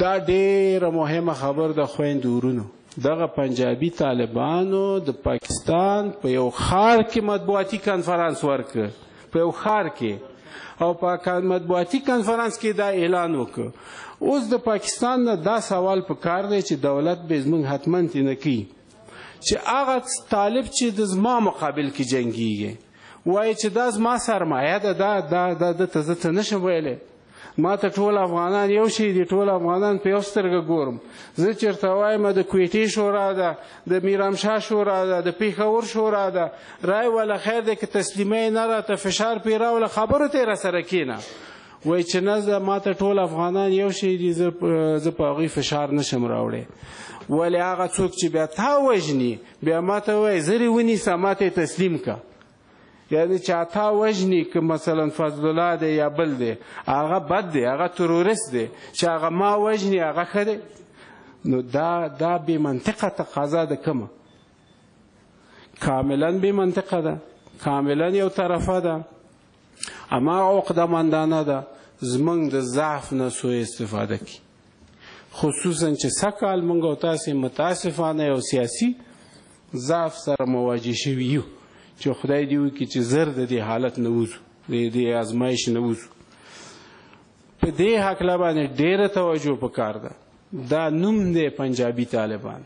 دا ډېره مهمه خبر د خویندو ورونو دغه پنجابي طالبانو د پاکستان په یو ښار کې مطبوعاتي کنفرانس ورکړ په یو ښار کې او په مطبوعاتي کنفرانس کې دا اعلان وکړ اوس د پاکستان نه دا سوال پکار دی چې دولت به زموږ حتما نه کوي چې هغه طالب چې د زما مقابل کې جنګیږي وایي چې دا زما سرمایه ده دا دته زه څه نشم ویلی ما ته ټول افغانان یو شی دي ټول افغانان په یو سترګه ګورم زه چېرته وایم د کویټې شورا ده د میرامشاه شورا ده د پېښور شورا ده رای والا خیر دی که تسلیمۍ نه راته فشار پرې راوله خبرو ته یې راسره کښېنه وایي چې نه ما ته ټول افغانان یو شی دي زه په هغوی فشار نشم راوړی ولې هغه څوک چې بیا تا وژني بیا ما ته وایي زر یې ونیسه ما ته یې تسلیم که یعنی چې تا وژني که مثلا فضل الله دی یا بل دی هغه بد دی هغه تروریست دی چې هغه ما وژني هغه ښه دی نو دا بې منطقه تقاضا ده کومه کاملا بې منطقه ده کاملا یو طرفه ده هماغه عقدهمندانه ده زموږ د ضعف نه سوء استفاده کوي خصوصا چې سږ کال موږ او تاسې متاسفانه یو سیاسي ضعف سره مواجه شوي یو چې خدای دې وکړي چې زر د دې حالت نه وځو د دې ازمایش نه وځو په دې هکله باندې ډېره توجه پکار ده دا نوم دی پنجابي طالبان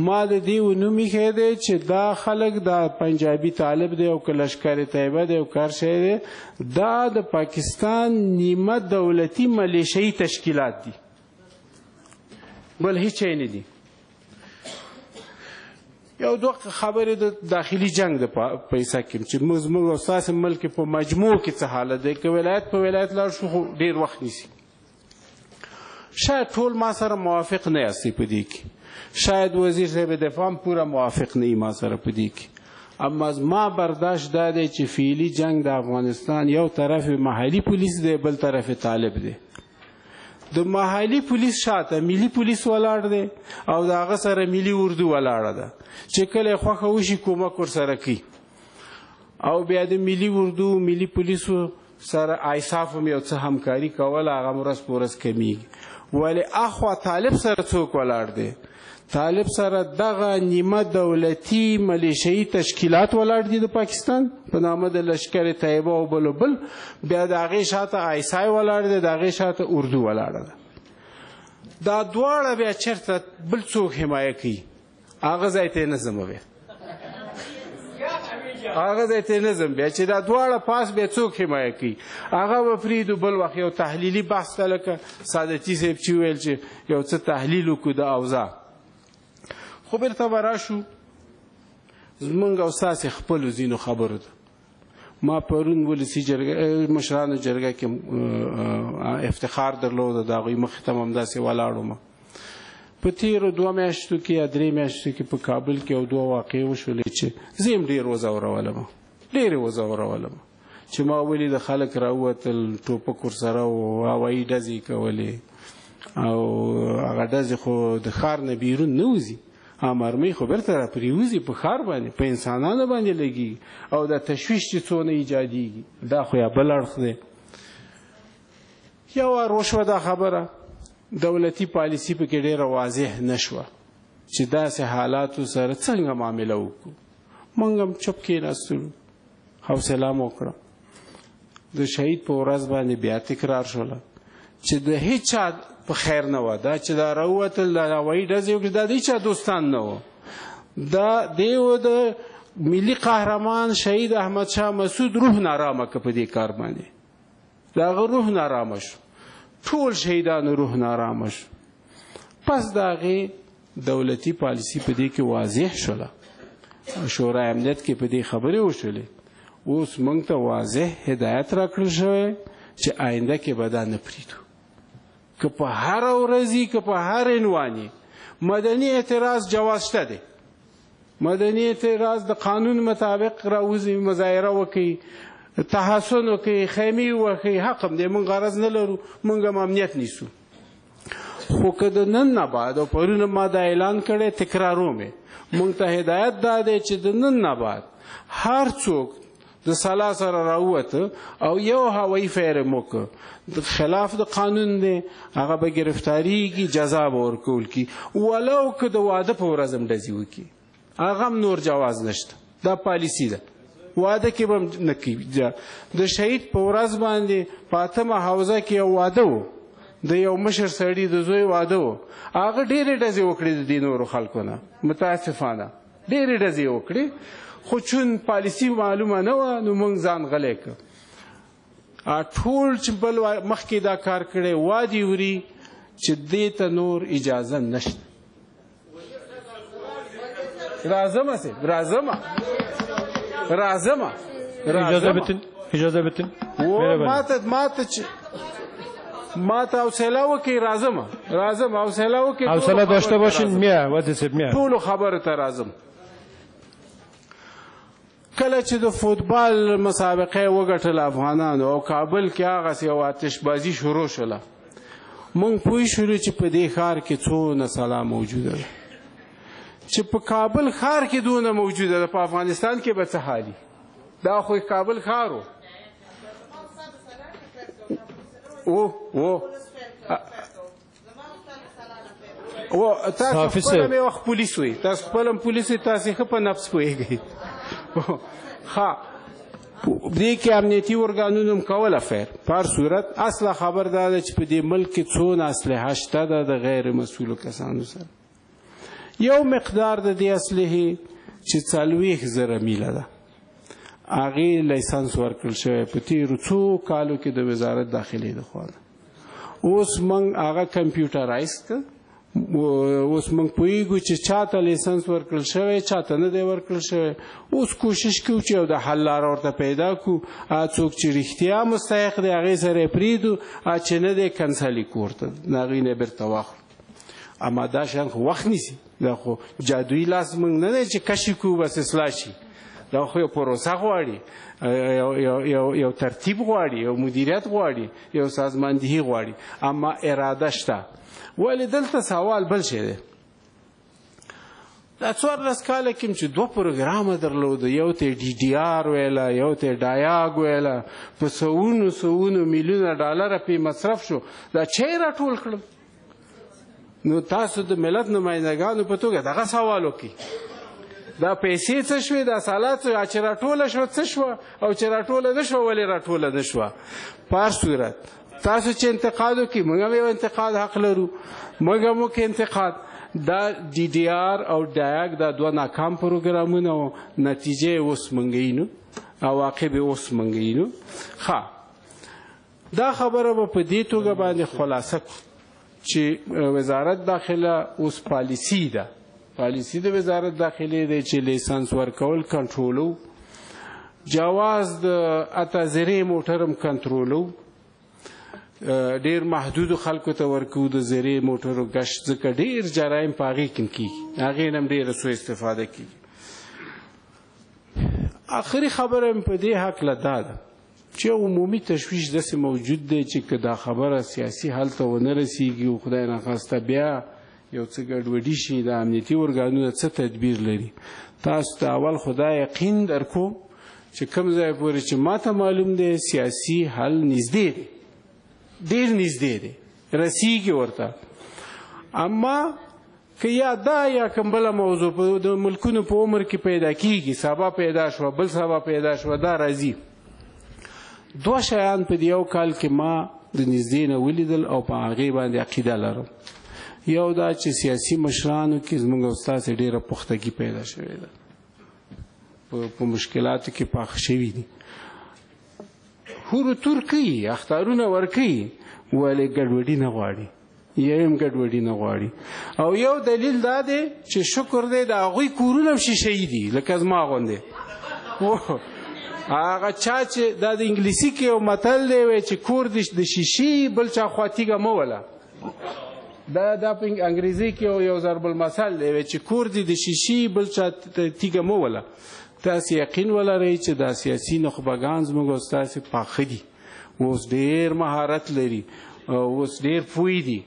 ما د دې نوم ایښی دی چې دا خلک دا پنجابي طالب دی او که لشکر طیبه دی او کار شی دی دا د پاکستان نیمه دولتي ملیشه‌ایي تشکیلات دي بل هیڅ شی نه دي یو دوه خبرې د داخلي جنگ د پیسه کې چې زموږ او ستاسې ملک په مجموع کې څه حالت دی که ولایت په ولایت لاړ شو خو ډېر وخت نیسي شاید ټول ما سره موافق نه یاستئ په دې کې شاید وزیر صاحب دفاع هم پوره موافق نه وي ما سره په دې کې اما زما برداشت دا دی چې فعلي جنگ د افغانستان یو طرف محلي پولیس دی بل طرف طالب دی د محلي پولیس شاته ملي پولیس ولاړ دی او د هغه سره ملي اردو ولاړه ده چې کله یې خوښه وشي کومک ورسره کوي او بیا د ملي اردو ملي پولیسو سره ایساف هم یو څه همکاري کوله هغه ورځ په ورځ کمیږي ولې اخوا طالب سره څوک ولاړ دی طالب سره دغه نیمه دولتي ملیشه‌ایي تشکیلات ولاړ دي د پاکستان په نامه د لشکر طیبه او بل بیا د هغې شاته ایسای ولاړ دی د هغې شاته اردو ولاړه ده دا دواړه بیا چېرته بل څوک حمایه کوي هغه ځای ته یې نه ځم بیا هغه ځای ته یې نه ځم بیا چې دا دواړه پاس بیا څوک حمایه کوي هغه به پرېږدو بل وخت یو تحلیلي بحث ته لکه سادتي صاحب چې وویل چې یو څه تحلیل وکړو د اوضاع خو بیرته به راشو زموږ او ستاسې خپلو ځینو خبرو ته ما پرون ولسي جرګه مشرانو جرګه کې افتخار درلوده د هغوی مخې ته هم همداسې ولاړو په تېرو 2 میاشتو کې یا 3 میاشتو کې په کابل کې یو 2 واقعې وشولې چې زه هم ډېر وځورولم ډېرې وځورولم چې ما ولیده خلک راووتل ټوپک ورسره و هوایي ډزې کولې او هغه ډزې خو د ښار نه بیرون نه وځي مرمۍ خو بیرته را پرېوځي په ښار باندې په انسانانو باندې لګېږي او دا تشویش چې څونه ایجادېږي دا خو یا بل اړخ دی یو وار وشوه دا خبره دولتي پالیسي پکې ډېره واضح نه شوه چې داسې حالاتو سره څنګه معامله وکړو موږ هم چپ کېناستلو حوصله مو وکړه د شهید په ورځ باندې بیا تکرار شوله چې د هیڅ چا په خیر نه وه دا چې دا راووتل د هوایي ډزې وکړي دا د هیچا دوستان نه وه دا دیو د ملي قهرمان شهید احمدشاه مسعود روح نارامه که په دې کار باندې د هغه روح نارامه شو ټول شهیدانو روح نارامه شو پس د هغې دولتي پالیسي په دې کې واضح شوله شورای امنیت کې په دې خبرې وشولې اوس موږ ته واضح هدایت راکړل شوی چې آینده کې به دا نه پرېږدو که په هر ورځي که په هر عنواني مدني اعتراض جواز شته دی مدني اعتراض د قانون مطابق راوځي مظاهره وکړي تحسن وکړي خیمې وکړي حق هم دی موږ غرض نه لرو موږ هم امنیت نیسو خو که د نن نه بعد او پرون ما دا اعلان کړی تکراروم موږ ته هدایت دا دی چې د نن نه بعد هر څوک د سلا سره راووته او یو هوایي فیر یې وکړ خلاف د قانون دی هغه به ګرفتاریږي جزا به ورکول کی ولو که د واده په ورځ هم ډزې وکړي هغه هم نور جواز نشته دا پالیسي ده واده کې به هم نه کوي د شهید په ورځ باندې په اتمه حوزه کې یو واده و د یو مشر سړي د زوی واده و هغه ډېرې ډزې وکړې د دې نورو خلکو نه متاسفانه ډېرې ډزې وکړې خو چون پالیسي معلومه نه وه نو موږ ځان غلی کړ ټول چې بل مخکې دا کار کړی وادي وري چې دې ته نور اجازه نشته راځمه صاحب راځمه اجازه بتن ماته حوصله وکړئ راځم حوصله وکړئ حوصله داشته باشین میه وادي صاحب میه ټولو خبرو ته راځم کله چې د فوتبال مسابقه وګټل افغانانو او کابل کې هغه یو آتشبازي شروع شوله مونږ پوه شولو چې په دې ښار کې څونه سلا موجوده ده چې په کابل ښار کې دونه موجوده ده په افغانستان کې به څه حالي دا خو کابل ښار و تاسو خپل مې وخت پولیس وي تاسو خپل پولیس تاسو ښه په نفس پوهیږئ ها دې کې امنیتي ارګانونو هم کوله خیر په هر صورت اصله خبر دا ده چې په دې ملک کې څونه اسلحه شته ده د غیر مسؤلو کسانو سره یو مقدار د دې اسلحې چې 40,000 میله ده هغې لایسنس ورکړل شوی په تېرو څو کالو کې د وزارت داخلې د خوا اوس موږ هغه کمپیوټرایز کړ اوس موږ پوهیږو چې چاته لایسنس ورکړل شوی چاته نه دی ورکړل شوی اوس کوشش کوو چې یو د حل لاره ورته پیدا کړو څوک چې رښتیا مستحق دی هغې سره یې پرېږدو چې نه دی کنسل یې کړو ورته د هغې نه یې بېرته واخلو اما دا شیان خو وخت نیسي دا خو جادویي لاس موږ نه دی چې کشي کړو بس اصلاح شي دا خو یو پروسه غواړي یو ترتیب غواړي یو مدیریت غواړي یو سازماندهي غواړي اما اراده شته ولې دلته سوال بل شی دی دا 14 کاله کې چې 2 پروګرامه درلوده یو ته ډي ډي آر ویله یو ته ډایاګ ویله په سوونو میلیونه ډالره پې مصرف شو دا چا یې راټول کړل نو تاسو د ملت نمایندګانو په توګه دغه سوال وکړئ دا پیسې څه شوې دا سالات چې راټوله شوه څه شوه او چې راټوله نه شوه ولې راټوله نه شوه په هر صورت تاسو چې انتقاد وکړئ موږ هم یو انتقاد حق لرو موږ هم وکړئ انتقاد دا ډي ډي آر او ډایاګ دا 2 ناکام پروګرامونه وو نتیجه یې اوس موږ وینو عواقب یې اوس موږ وینو ښه دا خبره به په دې توګه باندې خلاصه کړو چې وزارت داخله اوس پالیسي ده پالیسي د وزارت داخلې دی چې لیسنس ورکول کنټرولو جواز د اتازرې موټر هم کنټرولو ډېر محدودو خلکو ته ورکو د زرې موټرو ګشت ځکه ډېر جرایم په هغې کې هم کېږي هغې نه هم ډېره سوء استفاده کېږي آخري خبره مې په دې هکله دا ده چې عمومي تشویش داسې موجود دی چې که دا خبره سیاسي حل ته ونه رسېږي او خدای ناخواسته بیا یو څه ګډوډي شي د امنیتي ارګانونو څه تدبیر لري تاسو ته اول خدای یقین درکوم چې کوم ځای پورې چې ماته معلوم دی سیاسي حل نږدې دی ډېر نږدې دی رسیږي ورته اما که یا دا یا کوم بله موضوع د ملکونو په عمر کې پیدا کیږي سبا پیدا شوه بل سبا پیدا شوه دا راځي 2 شیان په یو کال کې ما د نږدې نه ولیدل او په هغې باندې عقیده لرم یو دا چې سیاسي مشرانو کې زموږ او ستاسې ډېره پختګي پیدا شوې ده په مشکلاتو کې پاخه شوي دي هورو تور کوي اختارونه ورکوي ولې ګډوډي نه غواړي یو هم ګډوډي نه غواړي او یو دلیل دا دی چې شکر دی د هغوی کورونه هم شیشهیي دي لکه زما غوندې هغه چا چې دا د انګلیسي کې یو متل دی وایي چې کور د شیشې بل چا خوا تیږه مه وله دا په انګریزي کې یو ضرب المثل دی وایي چې کور دې د شیشې بل چا تیږه مه وله تاسې یقین ولرئ چې دا سیاسي نخبګان زموږ او ستاسې پاخه دي اوس ډېر مهارت لري اوس ډېر پوه دي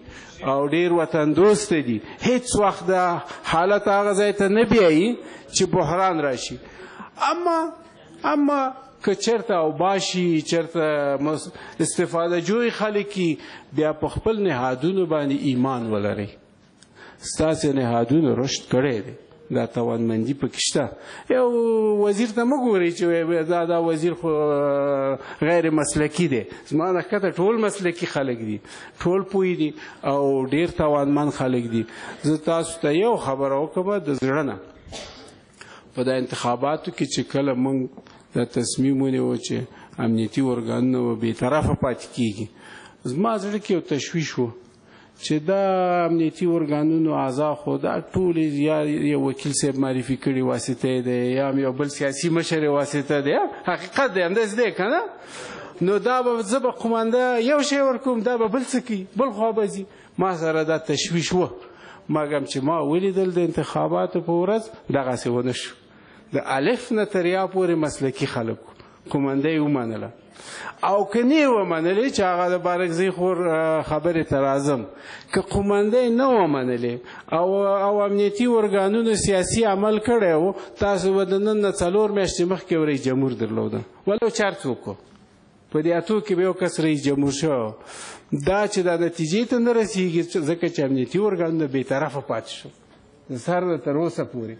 او ډېر وطن دوسته دي هیڅ وخت دا حالت هغه ځای ته نه بیایي چې بحران راشي اما که چرته او باشي چرته استفاده جوی خلک بیا په خپل نهادونو باندې ایمان ولري ستاسې نهادونو رشد کړی دی دا توانمندي پکې شته یو وزیر ته مه ګورئ چې دا وزیر خو غیر مسلکي دی زما نه ښکته ټول مسلکي خلک دي ټول پوه دي او ډېر توانمند خلک دي زه تاسو ته یو خبره وکړم د زړه نه په دا انتخاباتو کې چې کله موږ دا تصمیم ونیو چې امنیتي ارګانونه به بېطرفه پاتې کېږي زما زړه کې یو تشویش و چې دا امنیتي ارګانونو اعضا خو دا ټول یا یو وکیل صاحب معرفي کړي واسطه دی یا یو بل سیاسي مشر واسطه دی حقیقت دی همداسې دی که نه نو دا به زه به قومنده یو شی ورکوم دا به بل څه کوي بل خوا به ځي ما سره دا تشویش و مګم چې ما ولیدل د انتخاباتو په ورځ دغسې ونه شو د الف نه تر یا پورې مسلکي خلکو قومنده یې ومنله او که نه یې ومنلې چې هغه د بارکزۍ خور خبرې ته راځم که قومنده یې نه ومنلې او امنیتي ارګانونو سیاسي عمل کړی و تاسو به د نن نه 4 میاشتې مخکې رئیس جمهور درلودن ولو چار څوک و په دې اتو کې به یو کس رئیس جمهور شو دا چې دا نتیجې ته نه رسېږي ځکه چې امنیتي ارګانونه بېطرفه پاتې شو د سر نه تر اوسه پورې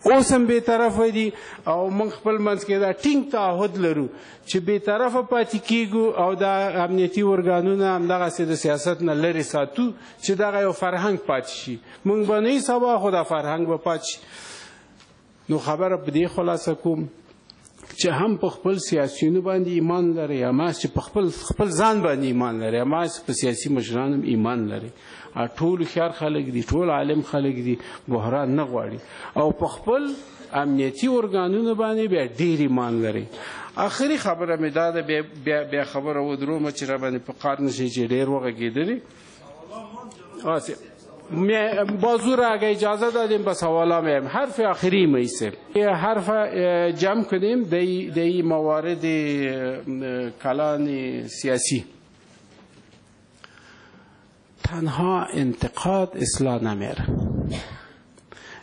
اوس هم بېطرفه دي او موږ خپل منځ کې دا ټینګ تعهد لرو چې بېطرفه پاتې کېږو او دا امنیتي ارګانونه همدغسې د سیاست نه لرې ساتو چې دغه یو فرهنګ پاتې شي موږ به نه سبا خو دا فرهنګ به پاتې شي نو خبره په دې خلاصه کوم چې هم په خپل سیاسیونو باندې ایمان لري اما چې په خپل ځان باندې ایمان لري اما چې په سیاسي مشرانو هم ایمان لري ټول هوښیار خلک دي ټول عالم خلک دي بحران نه غواړي او په خپل امنیتي ارګانونو باندې بیا ډېر ایمان لري آخري خبره مې دا ده بیا خبره ودرومه چې را باندې په قار نه شي چې ډېر وغږېدلي بازو را اگه اجازه دادیم بس حوالا میم حرف آخری میسه حرف جمع کنیم دی موارد کلان سیاسی تنها انتقاد اصلاح نمیره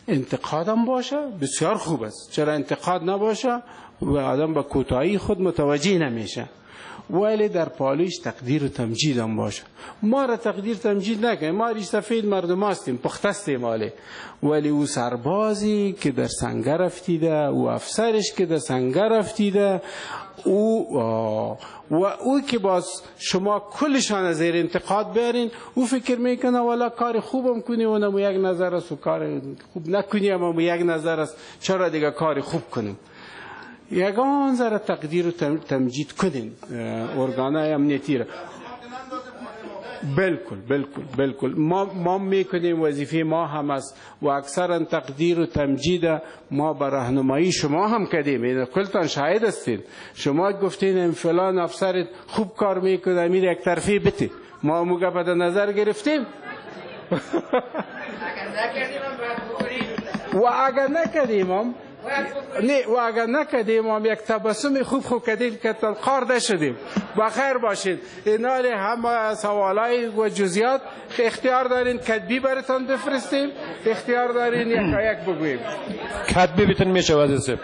انتقاد هم باشه بسیار خوب است چرا انتقاد نباشه و آدم به کوتاهی خود متوجه نمیشه ولی در پالایش تقدیر و تمجید هم باشه ما را تقدیر تمجید نکنیم ما ریش سفید مردم هستیم پخته استعماله ولی او سربازی که در سنگر افتیده او افسرش که در سنگر افتیده او که باز شما کلشان زیر انتقاد بیارین او فکر میکنه والا کار خوبم کنی و نمو یک نظر است و کار خوب نکنی اما یک نظر است چرا دیگه کار خوب کنیم یگان ذره تقدیر و تمجید کنین ارگانهای امنیتی را بالکل ما میکنیم وظیفه ما هم است و اکثرا تقدیر و تمجید ما به راهنمایی شما هم کردیم این کلتان شاهد هستین شما گفتین فلان افسر خوب کار میکنه امیر یک طرفی بته ما موقع به نظر گرفتیم و اگر نکردیم نه و اگر نکردیم هم یک تبسم خوب کردیم که تلقار نشدیم بخیر باشید اینال همه سوالای و جزئیات اختیار دارین کتبی براتون بفرستیم اختیار دارین یک بگوییم کتبی بیتون میشه واسه